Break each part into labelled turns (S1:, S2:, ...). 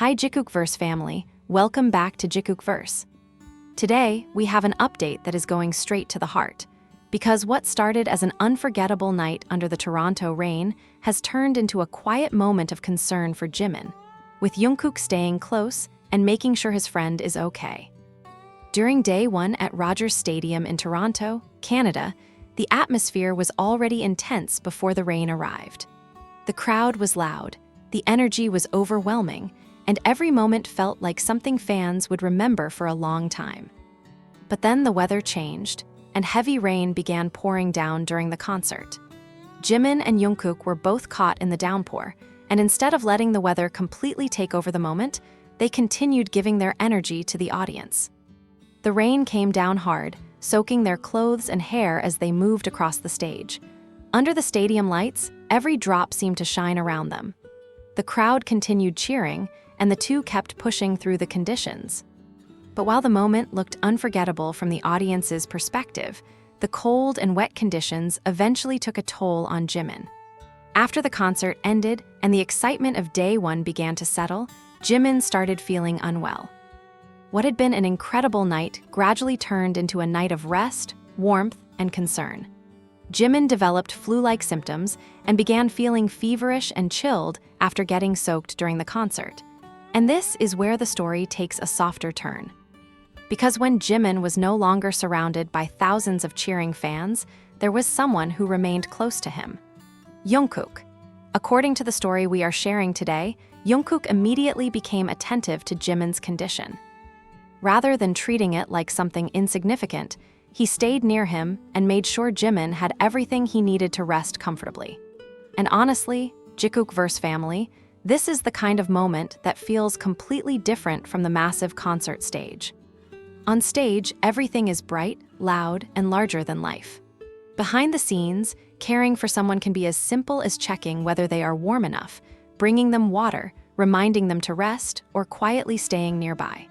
S1: Hi JikookVerse family, welcome back to JikookVerse. Today, we have an update that is going straight to the heart, because what started as an unforgettable night under the Toronto rain has turned into a quiet moment of concern for Jimin, with Jungkook staying close and making sure his friend is okay. During day one at Rogers Stadium in Toronto, Canada, the atmosphere was already intense before the rain arrived. The crowd was loud, the energy was overwhelming, and every moment felt like something fans would remember for a long time. But then the weather changed, and heavy rain began pouring down during the concert. Jimin and Jungkook were both caught in the downpour, and instead of letting the weather completely take over the moment, they continued giving their energy to the audience. The rain came down hard, soaking their clothes and hair as they moved across the stage. Under the stadium lights, every drop seemed to shine around them. The crowd continued cheering, and the two kept pushing through the conditions. But while the moment looked unforgettable from the audience's perspective, the cold and wet conditions eventually took a toll on Jimin. After the concert ended and the excitement of day one began to settle, Jimin started feeling unwell. What had been an incredible night gradually turned into a night of rest, warmth, and concern. Jimin developed flu-like symptoms and began feeling feverish and chilled after getting soaked during the concert. And this is where the story takes a softer turn. Because when Jimin was no longer surrounded by thousands of cheering fans, there was someone who remained close to him: Jungkook. According to the story we are sharing today, Jungkook immediately became attentive to Jimin's condition. Rather than treating it like something insignificant, he stayed near him and made sure Jimin had everything he needed to rest comfortably. And honestly, JikookVerse family, this is the kind of moment that feels completely different from the massive concert stage. On stage, everything is bright, loud, and larger than life. Behind the scenes, caring for someone can be as simple as checking whether they are warm enough, bringing them water, reminding them to rest, or quietly staying nearby.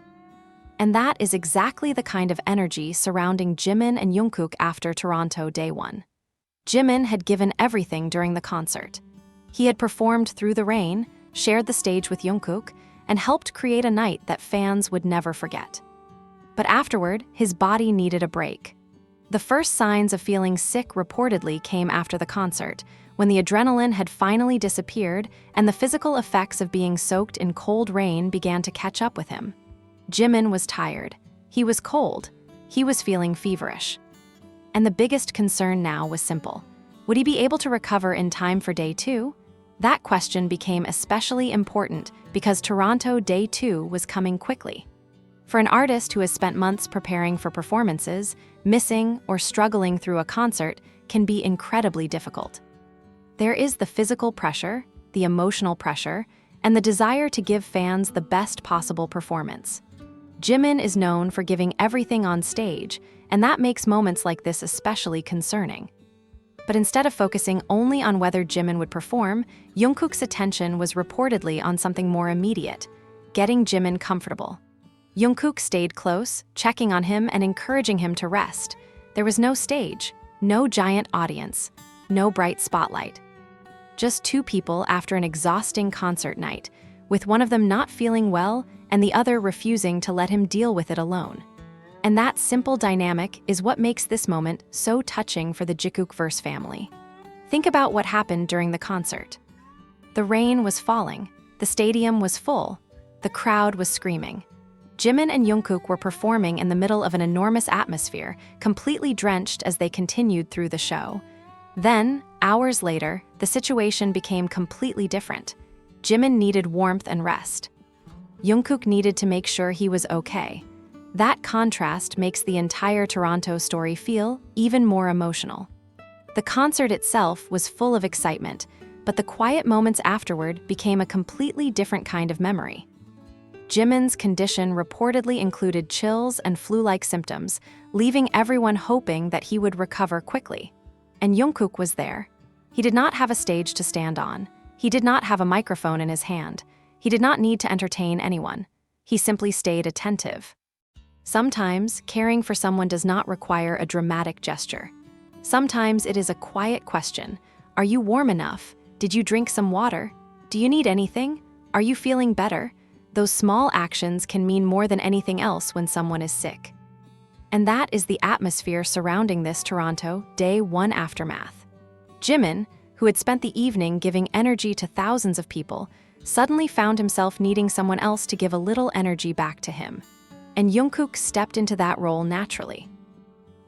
S1: And that is exactly the kind of energy surrounding Jimin and Jungkook after Toronto Day 1. Jimin had given everything during the concert. He had performed through the rain, shared the stage with Jungkook, and helped create a night that fans would never forget. But afterward, his body needed a break. The first signs of feeling sick reportedly came after the concert, when the adrenaline had finally disappeared and the physical effects of being soaked in cold rain began to catch up with him. Jimin was tired. He was cold. He was feeling feverish. And the biggest concern now was simple. Would he be able to recover in time for Day 2? That question became especially important because Toronto Day 2 was coming quickly. For an artist who has spent months preparing for performances, missing or struggling through a concert can be incredibly difficult. There is the physical pressure, the emotional pressure, and the desire to give fans the best possible performance. Jimin is known for giving everything on stage, and that makes moments like this especially concerning. But instead of focusing only on whether Jimin would perform, Jungkook's attention was reportedly on something more immediate: getting Jimin comfortable. Jungkook stayed close, checking on him and encouraging him to rest. There was no stage, no giant audience, no bright spotlight. Just two people after an exhausting concert night, with one of them not feeling well and the other refusing to let him deal with it alone. And that simple dynamic is what makes this moment so touching for the JikookVerse family. Think about what happened during the concert. The rain was falling, the stadium was full, the crowd was screaming. Jimin and Jungkook were performing in the middle of an enormous atmosphere, completely drenched as they continued through the show. Then, hours later, the situation became completely different. Jimin needed warmth and rest. Jungkook needed to make sure he was okay. That contrast makes the entire Toronto story feel even more emotional. The concert itself was full of excitement, but the quiet moments afterward became a completely different kind of memory. Jimin's condition reportedly included chills and flu-like symptoms, leaving everyone hoping that he would recover quickly. And Jungkook was there. He did not have a stage to stand on. He did not have a microphone in his hand. He did not need to entertain anyone. He simply stayed attentive. Sometimes, caring for someone does not require a dramatic gesture. Sometimes it is a quiet question. Are you warm enough? Did you drink some water? Do you need anything? Are you feeling better? those small actions can mean more than anything else when someone is sick. And that is the atmosphere surrounding this Toronto Day 1 aftermath. Jimin, who had spent the evening giving energy to thousands of people, suddenly found himself needing someone else to give a little energy back to him. And Jungkook stepped into that role naturally.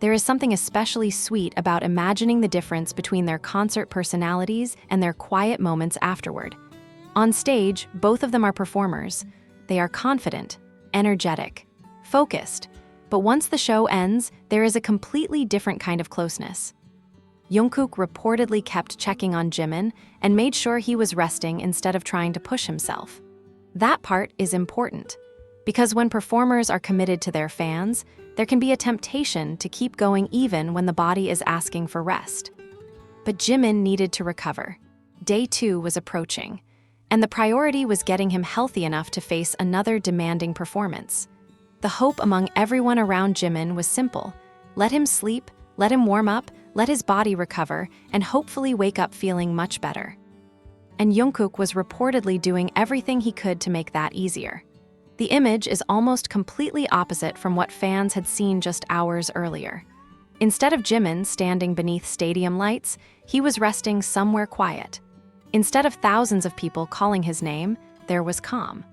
S1: There is something especially sweet about imagining the difference between their concert personalities and their quiet moments afterward. On stage, both of them are performers. They are confident, energetic, focused, but once the show ends, there is a completely different kind of closeness. Jungkook reportedly kept checking on Jimin and made sure he was resting instead of trying to push himself. That part is important, because when performers are committed to their fans, there can be a temptation to keep going even when the body is asking for rest. But Jimin needed to recover. Day 2 was approaching, and the priority was getting him healthy enough to face another demanding performance. The hope among everyone around Jimin was simple: let him sleep, let him warm up, let his body recover, and hopefully wake up feeling much better. And Jungkook was reportedly doing everything he could to make that easier. The image is almost completely opposite from what fans had seen just hours earlier. Instead of Jimin standing beneath stadium lights, he was resting somewhere quiet. Instead of thousands of people calling his name, there was calm.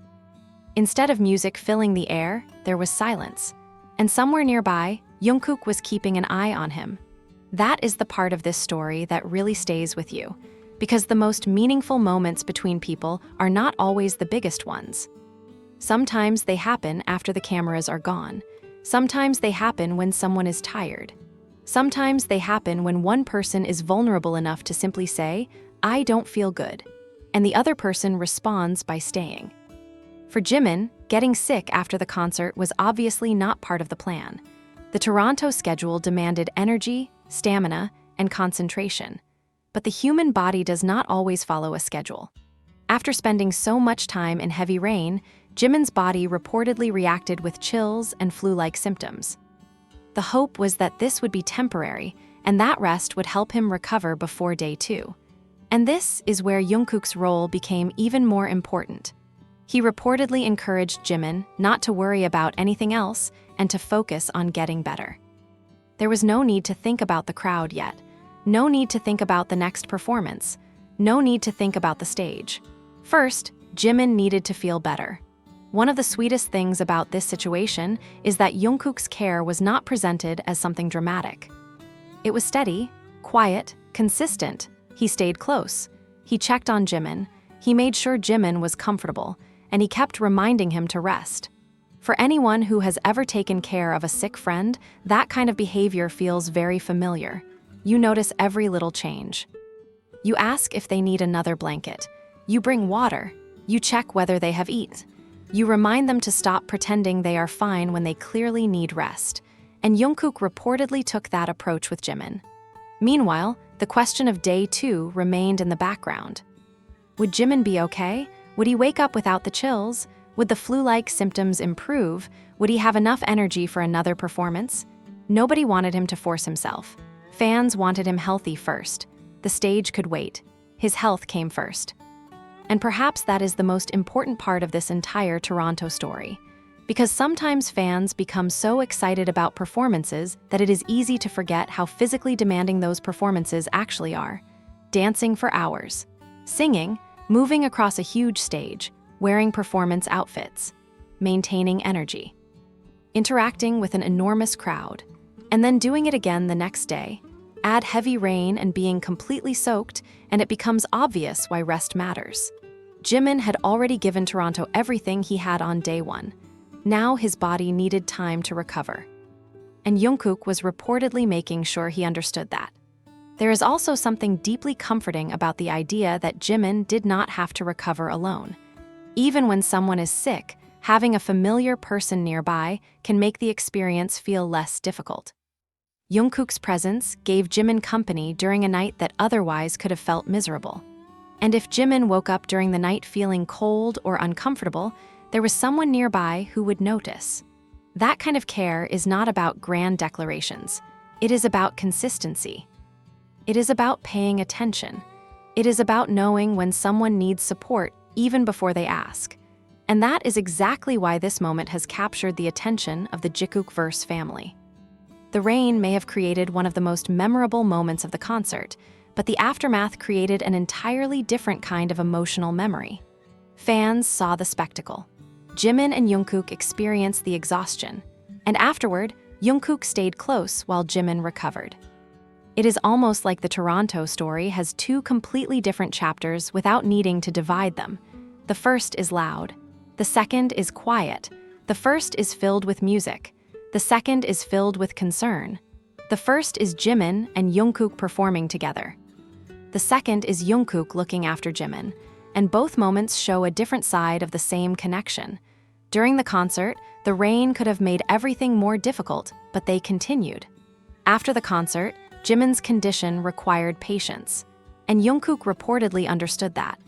S1: Instead of music filling the air, there was silence. And somewhere nearby, Jungkook was keeping an eye on him. That is the part of this story that really stays with you, because the most meaningful moments between people are not always the biggest ones. Sometimes they happen after the cameras are gone. Sometimes they happen when someone is tired. Sometimes they happen when one person is vulnerable enough to simply say, "I don't feel good," and the other person responds by staying. For Jimin, getting sick after the concert was obviously not part of the plan. The Toronto schedule demanded energy, stamina, and concentration. But the human body does not always follow a schedule. After spending so much time in heavy rain, Jimin's body reportedly reacted with chills and flu-like symptoms. The hope was that this would be temporary, and that rest would help him recover before Day 2. And this is where Jungkook's role became even more important. He reportedly encouraged Jimin not to worry about anything else and to focus on getting better. There was no need to think about the crowd yet, no need to think about the next performance, no need to think about the stage. First, Jimin needed to feel better. One of the sweetest things about this situation is that Jungkook's care was not presented as something dramatic. It was steady, quiet, consistent. He stayed close. He checked on Jimin. He made sure Jimin was comfortable, and he kept reminding him to rest. For anyone who has ever taken care of a sick friend, that kind of behavior feels very familiar. You notice every little change. You ask if they need another blanket. You bring water. You check whether they have eaten. You remind them to stop pretending they are fine when they clearly need rest. And Jungkook reportedly took that approach with Jimin. Meanwhile, the question of Day 2 remained in the background. Would Jimin be okay? Would he wake up without the chills? Would the flu-like symptoms improve? Would he have enough energy for another performance? Nobody wanted him to force himself. Fans wanted him healthy first. The stage could wait. His health came first. And perhaps that is the most important part of this entire Toronto story. Because sometimes fans become so excited about performances that it is easy to forget how physically demanding those performances actually are. Dancing for hours, singing, moving across a huge stage, wearing performance outfits, maintaining energy, interacting with an enormous crowd, and then doing it again the next day. Add heavy rain and being completely soaked, and it becomes obvious why rest matters. Jimin had already given Toronto everything he had on Day 1. Now his body needed time to recover. And Jungkook was reportedly making sure he understood that. There is also something deeply comforting about the idea that Jimin did not have to recover alone. Even when someone is sick, having a familiar person nearby can make the experience feel less difficult. Jungkook's presence gave Jimin company during a night that otherwise could have felt miserable. And if Jimin woke up during the night feeling cold or uncomfortable, there was someone nearby who would notice. That kind of care is not about grand declarations. It is about consistency. It is about paying attention. It is about knowing when someone needs support even before they ask. And that is exactly why this moment has captured the attention of the JikookVerse family. The rain may have created one of the most memorable moments of the concert, but the aftermath created an entirely different kind of emotional memory. Fans saw the spectacle. Jimin and Jungkook experienced the exhaustion, and afterward, Jungkook stayed close while Jimin recovered. It is almost like the Toronto story has two completely different chapters without needing to divide them. The first is loud. The second is quiet. The first is filled with music. The second is filled with concern. The first is Jimin and Jungkook performing together. The second is Jungkook looking after Jimin, and both moments show a different side of the same connection. During the concert, the rain could have made everything more difficult, but they continued. After the concert, Jimin's condition required patience, and Jungkook reportedly understood that.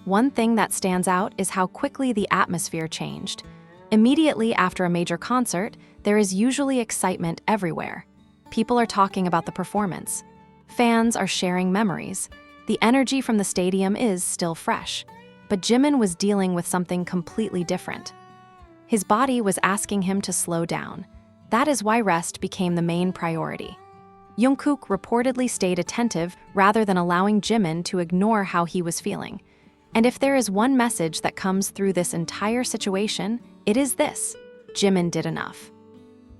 S1: One thing that stands out is how quickly the atmosphere changed. Immediately after a major concert, there is usually excitement everywhere. People are talking about the performance. Fans are sharing memories. The energy from the stadium is still fresh. But Jimin was dealing with something completely different. His body was asking him to slow down. That is why rest became the main priority. Jungkook reportedly stayed attentive rather than allowing Jimin to ignore how he was feeling. And if there is one message that comes through this entire situation, it is this: Jimin did enough.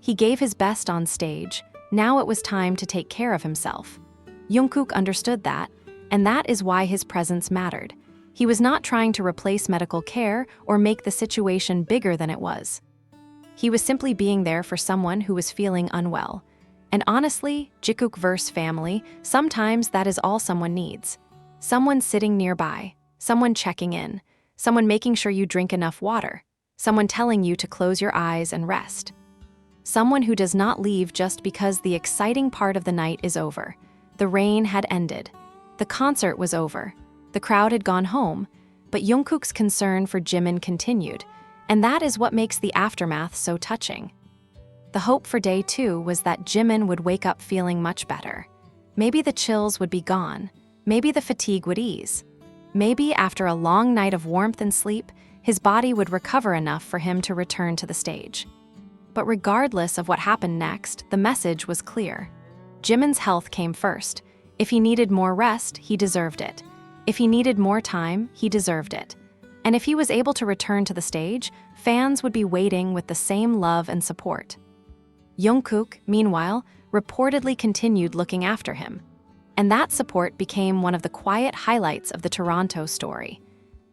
S1: He gave his best on stage. Now it was time to take care of himself. Jungkook understood that, and that is why his presence mattered. He was not trying to replace medical care or make the situation bigger than it was. He was simply being there for someone who was feeling unwell. And honestly, JikookVerse family, sometimes that is all someone needs. Someone sitting nearby, someone checking in, someone making sure you drink enough water, someone telling you to close your eyes and rest. Someone who does not leave just because the exciting part of the night is over. The rain had ended. The concert was over. The crowd had gone home, but Jungkook's concern for Jimin continued, and that is what makes the aftermath so touching. The hope for day 2 was that Jimin would wake up feeling much better. Maybe the chills would be gone. Maybe the fatigue would ease. Maybe after a long night of warmth and sleep, his body would recover enough for him to return to the stage. But regardless of what happened next, the message was clear. Jimin's health came first. If he needed more rest, he deserved it. If he needed more time, he deserved it. And if he was able to return to the stage, fans would be waiting with the same love and support. Jungkook, meanwhile, reportedly continued looking after him. And that support became one of the quiet highlights of the Toronto story.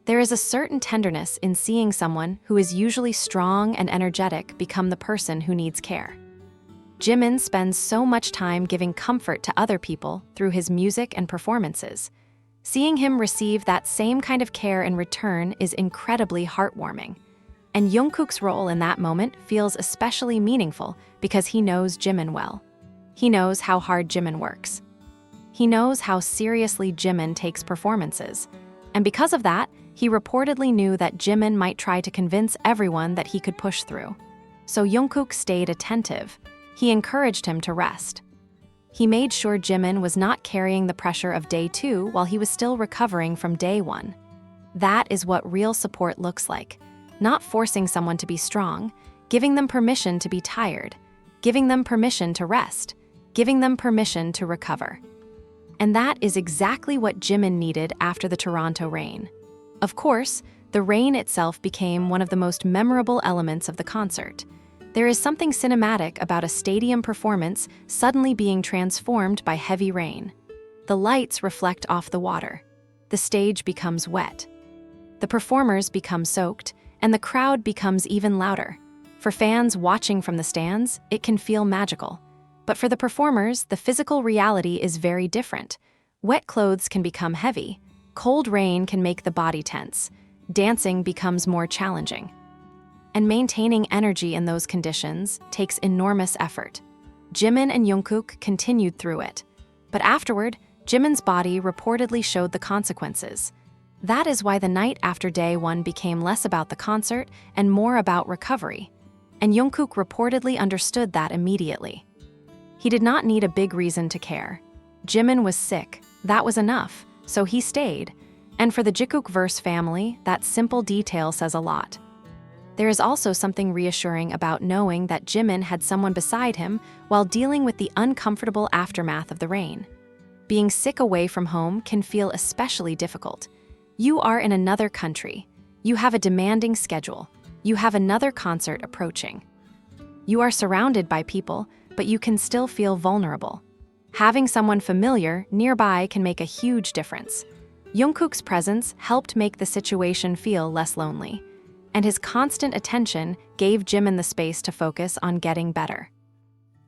S1: There is a certain tenderness in seeing someone who is usually strong and energetic become the person who needs care. Jimin spends so much time giving comfort to other people through his music and performances. Seeing him receive that same kind of care in return is incredibly heartwarming. And Jungkook's role in that moment feels especially meaningful because he knows Jimin well. He knows how hard Jimin works. He knows how seriously Jimin takes performances. And because of that, he reportedly knew that Jimin might try to convince everyone that he could push through. So Jungkook stayed attentive. He encouraged him to rest. He made sure Jimin was not carrying the pressure of day 2 while he was still recovering from day 1. That is what real support looks like. Not forcing someone to be strong, giving them permission to be tired, giving them permission to rest, giving them permission to recover. And that is exactly what Jimin needed after the Toronto rain. Of course, the rain itself became one of the most memorable elements of the concert. There is something cinematic about a stadium performance suddenly being transformed by heavy rain. The lights reflect off the water. The stage becomes wet. The performers become soaked, and the crowd becomes even louder. For fans watching from the stands, it can feel magical. But for the performers, the physical reality is very different. Wet clothes can become heavy. Cold rain can make the body tense. Dancing becomes more challenging. And maintaining energy in those conditions takes enormous effort. Jimin and Jungkook continued through it. But afterward, Jimin's body reportedly showed the consequences. That is why the night after day 1 became less about the concert and more about recovery. And Jungkook reportedly understood that immediately. He did not need a big reason to care. Jimin was sick. That was enough, so he stayed. And for the JikookVerse family, that simple detail says a lot. There is also something reassuring about knowing that Jimin had someone beside him while dealing with the uncomfortable aftermath of the rain. Being sick away from home can feel especially difficult. You are in another country. You have a demanding schedule. You have another concert approaching. You are surrounded by people, but you can still feel vulnerable. Having someone familiar nearby can make a huge difference. Jungkook's presence helped make the situation feel less lonely, and his constant attention gave Jimin the space to focus on getting better.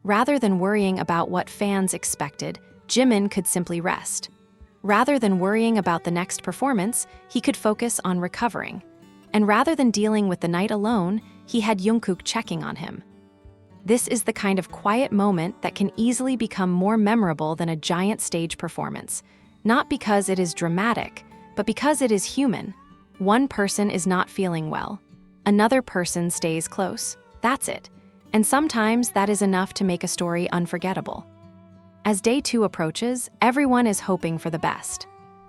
S1: Rather than worrying about what fans expected, Jimin could simply rest. Rather than worrying about the next performance, he could focus on recovering. And rather than dealing with the night alone, he had Jungkook checking on him. This is the kind of quiet moment that can easily become more memorable than a giant stage performance, not because it is dramatic, but because it is human. One person is not feeling well. Another person stays close. That's it. And sometimes that is enough to make a story unforgettable. As day 2 approaches, everyone is hoping for the best.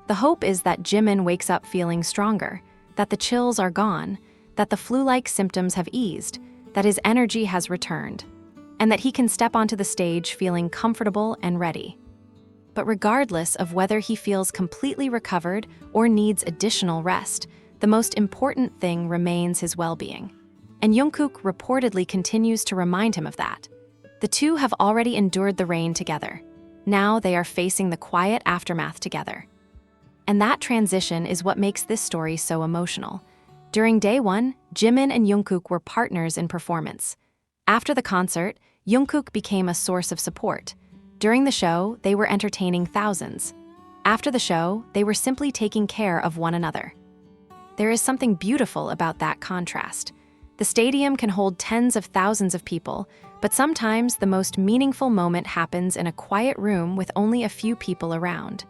S1: The hope is that Jimin wakes up feeling stronger, that the chills are gone, that the flu-like symptoms have eased, that his energy has returned, and that he can step onto the stage feeling comfortable and ready. But regardless of whether he feels completely recovered or needs additional rest, the most important thing remains his well-being. And Jungkook reportedly continues to remind him of that. The two have already endured the rain together. Now they are facing the quiet aftermath together. And that transition is what makes this story so emotional. During day 1, Jimin and Jungkook were partners in performance. After the concert, Jungkook became a source of support. During the show, they were entertaining thousands. After the show, they were simply taking care of one another. There is something beautiful about that contrast. The stadium can hold tens of thousands of people, but sometimes the most meaningful moment happens in a quiet room with only a few people around.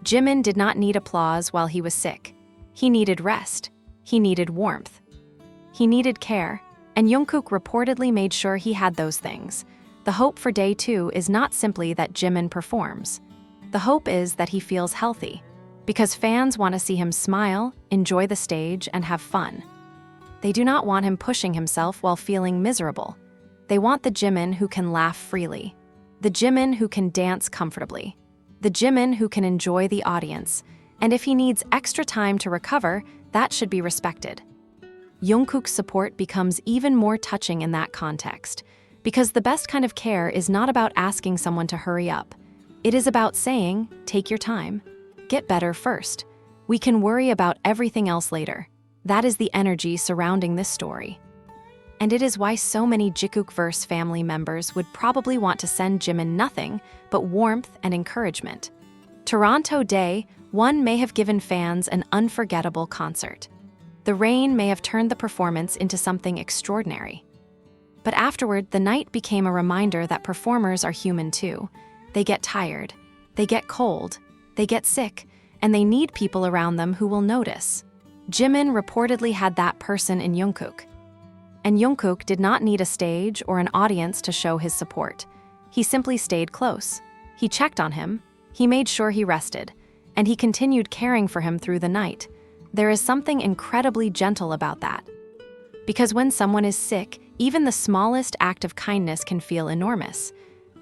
S1: Jimin did not need applause while he was sick. He needed rest. He needed warmth. He needed care, and Jungkook reportedly made sure he had those things. The hope for day 2 is not simply that Jimin performs. The hope is that he feels healthy, because fans want to see him smile, enjoy the stage, and have fun. They do not want him pushing himself while feeling miserable. They want the Jimin who can laugh freely, the Jimin who can dance comfortably, the Jimin who can enjoy the audience, and if he needs extra time to recover, that should be respected. Jungkook's support becomes even more touching in that context, because the best kind of care is not about asking someone to hurry up. It is about saying, take your time. Get better first. We can worry about everything else later. That is the energy surrounding this story. And it is why so many JikookVerse family members would probably want to send Jimin nothing but warmth and encouragement. Toronto Day 1 may have given fans an unforgettable concert. The rain may have turned the performance into something extraordinary. But afterward, the night became a reminder that performers are human too. They get tired, they get cold, they get sick, and they need people around them who will notice. Jimin reportedly had that person in Jungkook. And Jungkook did not need a stage or an audience to show his support. He simply stayed close. He checked on him, he made sure he rested, and he continued caring for him through the night. There is something incredibly gentle about that. Because when someone is sick, even the smallest act of kindness can feel enormous.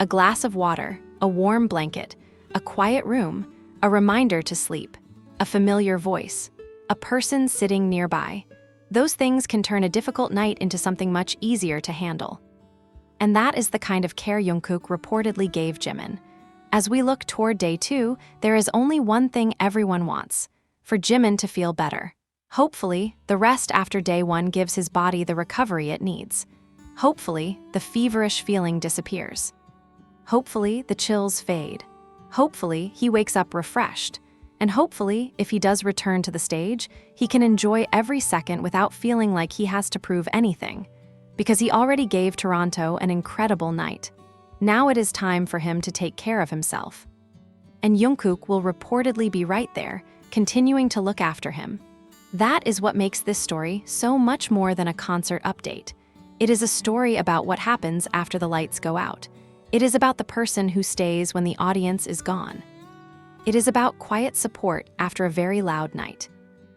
S1: A glass of water, a warm blanket, a quiet room, a reminder to sleep, a familiar voice, a person sitting nearby. Those things can turn a difficult night into something much easier to handle. And that is the kind of care Jungkook reportedly gave Jimin. As we look toward day 2, there is only one thing everyone wants: for Jimin to feel better. Hopefully, the rest after day 1 gives his body the recovery it needs. Hopefully, the feverish feeling disappears. Hopefully, the chills fade. Hopefully, he wakes up refreshed. And hopefully, if he does return to the stage, he can enjoy every second without feeling like he has to prove anything, because he already gave Toronto an incredible night. Now it is time for him to take care of himself. And Jungkook will reportedly be right there, continuing to look after him. That is what makes this story so much more than a concert update. It is a story about what happens after the lights go out. It is about the person who stays when the audience is gone. It is about quiet support after a very loud night.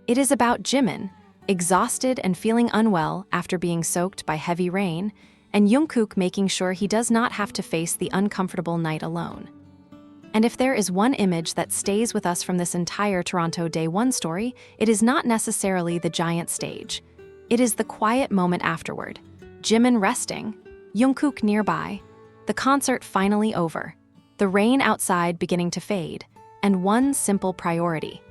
S1: It is about Jimin, exhausted and feeling unwell after being soaked by heavy rain, and Jungkook making sure he does not have to face the uncomfortable night alone. And if there is one image that stays with us from this entire Toronto Day 1 story, it is not necessarily the giant stage. It is the quiet moment afterward. Jimin resting, Jungkook nearby, the concert finally over, the rain outside beginning to fade, and one simple priority.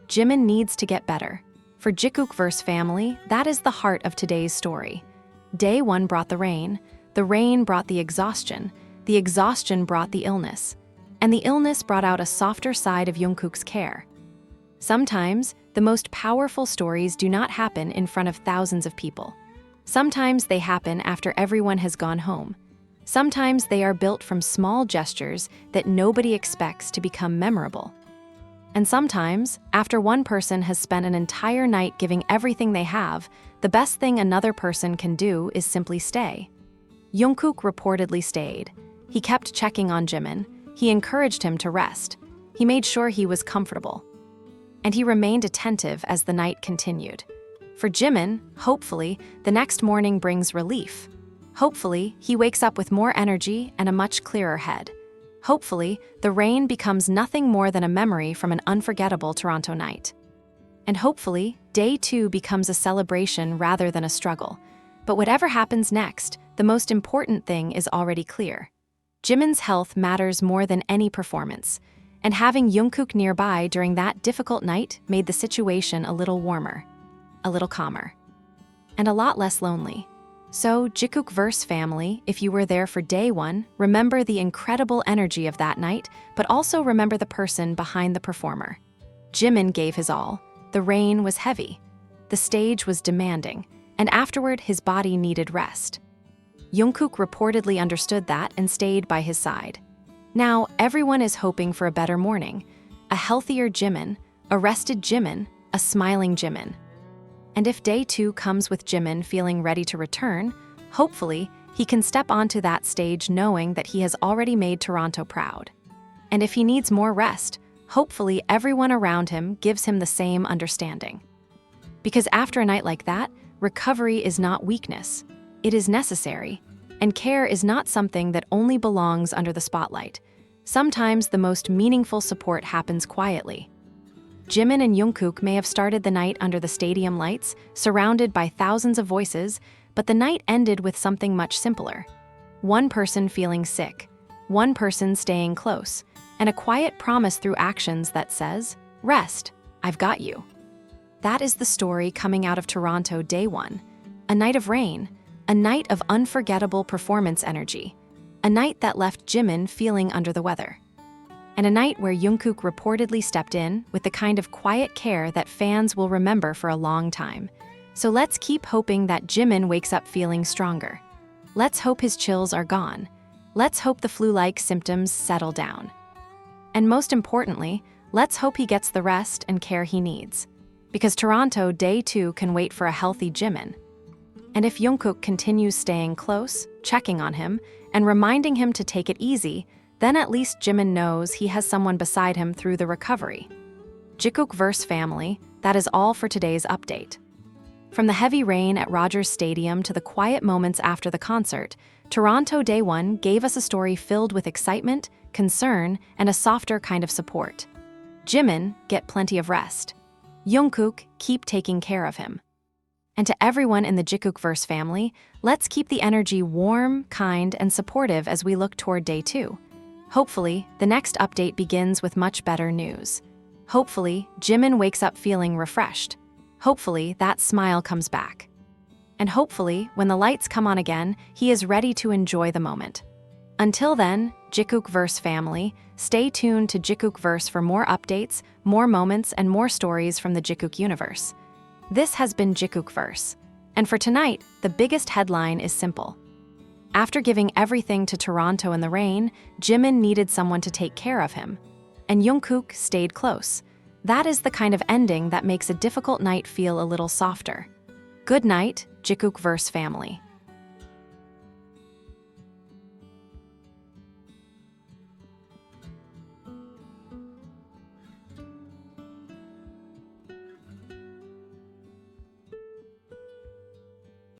S1: Jimin needs to get better. For JikookVerse family, that is the heart of today's story. Day 1 brought the rain brought the exhaustion brought the illness, and the illness brought out a softer side of Jungkook's care. Sometimes, the most powerful stories do not happen in front of thousands of people. Sometimes they happen after everyone has gone home. Sometimes they are built from small gestures that nobody expects to become memorable. And sometimes, after one person has spent an entire night giving everything they have, the best thing another person can do is simply stay. Jungkook reportedly stayed. He kept checking on Jimin. He encouraged him to rest. He made sure he was comfortable. And he remained attentive as the night continued. For Jimin, hopefully, the next morning brings relief. Hopefully, he wakes up with more energy and a much clearer head. Hopefully, the rain becomes nothing more than a memory from an unforgettable Toronto night. And hopefully, Day 2 becomes a celebration rather than a struggle. But whatever happens next, the most important thing is already clear. Jimin's health matters more than any performance, and having Jungkook nearby during that difficult night made the situation a little warmer, a little calmer, and a lot less lonely. So, JikookVerse family, if you were there for Day 1, remember the incredible energy of that night, but also remember the person behind the performer. Jimin gave his all. The rain was heavy. The stage was demanding, and afterward his body needed rest. Jungkook reportedly understood that and stayed by his side. Now, everyone is hoping for a better morning, a healthier Jimin, a rested Jimin, a smiling Jimin. And if Day 2 comes with Jimin feeling ready to return, hopefully, he can step onto that stage knowing that he has already made Toronto proud. And if he needs more rest, hopefully everyone around him gives him the same understanding. Because after a night like that, recovery is not weakness. It is necessary. And care is not something that only belongs under the spotlight. Sometimes the most meaningful support happens quietly. Jimin and Jungkook may have started the night under the stadium lights, surrounded by thousands of voices, but the night ended with something much simpler. One person feeling sick, one person staying close, and a quiet promise through actions that says, "Rest, I've got you." That is the story coming out of Toronto Day 1. A night of rain, a night of unforgettable performance energy, a night that left Jimin feeling under the weather. And a night where Jungkook reportedly stepped in with the kind of quiet care that fans will remember for a long time. So let's keep hoping that Jimin wakes up feeling stronger. Let's hope his chills are gone. Let's hope the flu-like symptoms settle down. And most importantly, let's hope he gets the rest and care he needs. Because Toronto Day 2 can wait for a healthy Jimin. And if Jungkook continues staying close, checking on him, and reminding him to take it easy, then at least Jimin knows he has someone beside him through the recovery. JikookVerse family, that is all for today's update. From the heavy rain at Rogers Stadium to the quiet moments after the concert, Toronto Day 1 gave us a story filled with excitement, concern, and a softer kind of support. Jimin, get plenty of rest. Jungkook, keep taking care of him. And to everyone in the JikookVerse family, let's keep the energy warm, kind, and supportive as we look toward Day 2. Hopefully, the next update begins with much better news. Hopefully, Jimin wakes up feeling refreshed. Hopefully, that smile comes back. And hopefully, when the lights come on again, he is ready to enjoy the moment. Until then, JikookVerse family, stay tuned to JikookVerse for more updates, more moments, and more stories from the Jikook universe. This has been JikookVerse. And for tonight, the biggest headline is simple. After giving everything to Toronto in the rain, Jimin needed someone to take care of him. And Jungkook stayed close. That is the kind of ending that makes a difficult night feel a little softer. Good night, JikookVerse family.